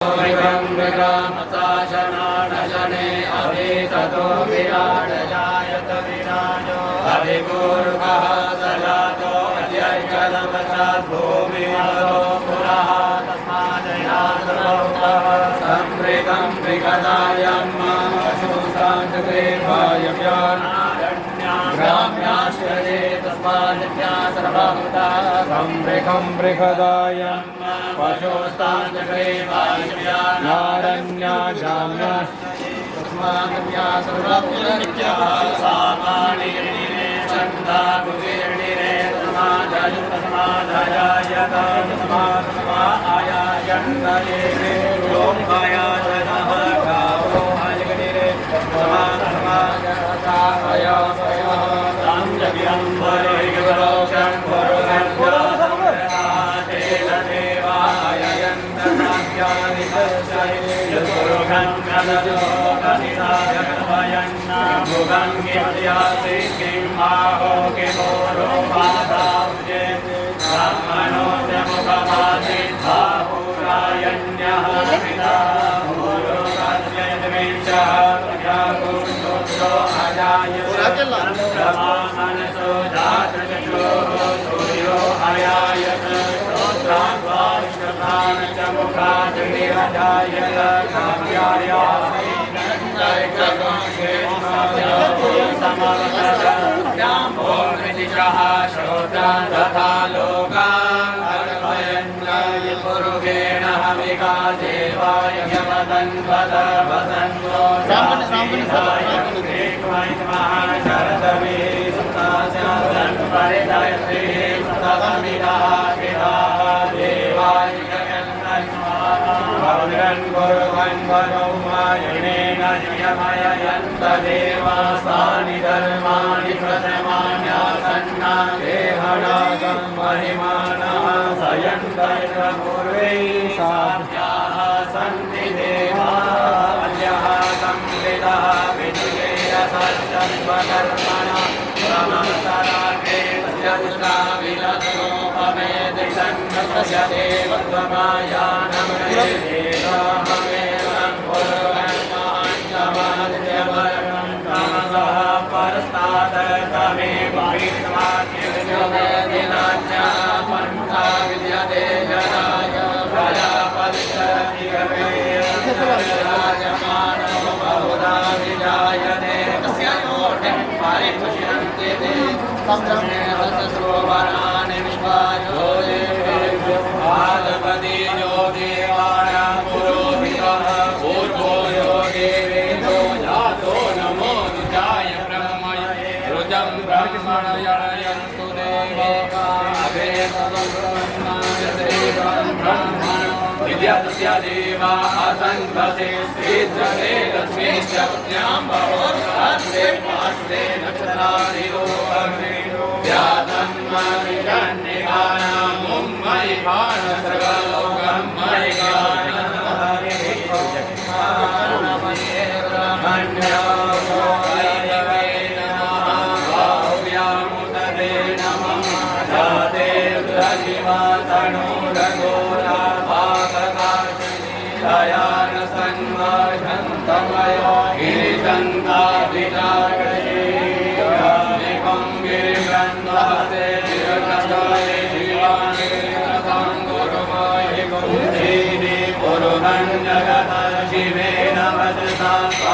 मृगमृगमसाशनानजने अभिततो विराडजायत विराजो अभिपूर्वः सजातो अध्यक्षलवचात् भूमिमतो पुरः तस्मादयासर्वभूतः सम्मृगं मृगदायं पशुसान्तग्रेभाय ग्राम्याश्रये तस्मादित्या सर्वभूतः सम्मृगं मृगदायं पशुस्तान्तग्रेभाय नारण्या जाम्याश्रये तस्मादित्या सर्वभूतः सामानिर्णिरे छन्दा गुविर्णिरे तस्मादयुतस्मादयायत तस्मादस्मायायन्तये लोकायातनः गावो हयग्निरे तस्मादस्मादयासयः तां जग्यम्बरेगवरोषं वरुगन्धातेन देवाय यन्तनाद्यानि तस्यै यद्गुरुगं कदजो कनिदाय कल्पयन्ना भुगं किमद्यासि किं आहो किमोरो पादाब्जे ब्राह्मणो च मुखमासि भाहुरायण्यः पिता भूरो काश्यद्विषः प्रजाकुण्डोत्सो अजायत ब्रह्मानसो जातचक्षुः सूर्यो अयायत श्रोत्राद्वाष्टप्राण च मुखात् निरजायत श्रोता तथा लोकान् हविका देवाय यमदन् पद वसन्तो शरदमे सुतास्यान् परिदयते सुतमिदः पिताः देवाय भद्रन् कुर्वन् वरौमायणेन यमयन्त देवासानि धर्माणि प्रथमान्यासन्ना देहरागं महिमानः सयन्तैव पूर्वै साभ्याः सन्ति देवाल्यः संविदः विजयेय सत्यन्वकर्मणः समस्तरागे तस्य दुष्टाविलतोपमेदिषन्नस्य देवत्वमायानमये देवाहमेवं पुरुगन्माञ्चमाद्यवर्णं तमसः परस्तादतमेव विष्णवाक्यविजयदिनान्या पन्था विद्यते जनाय प्रजापतिरतिगवे राजमानो बहुधा विजायते तस्य योढ्यं परिपुष्यन्ते ते सप्तमेहतस्रोवराणि विश्वायो आदपति यो देवानां पुरोहितः पूर्वो यो देवेन्द्रो जातो नमो दुजाय ब्रह्मय रुजं ब्रह्मणयन्तु देवकाभेदब्रह्मण विद्यातस्य देवा असङ्गसे श्रीधरे लक्ष्मीश्च पुण्यां भवोत्ते मास्ते नक्षत्रादिरो अग्निरो व्यातन्मविजन्निगानां मुम्मयि भानसर्वलोकं मयि दयान सन्मर्षन्तमयो गिरिशन्ताभिजागरे निकं गिरिब्रह्मसे गिरिकषये जीवानि रथं गुरुमहि कुन्धीनि पुरुषं जगतः शिवेन वचसा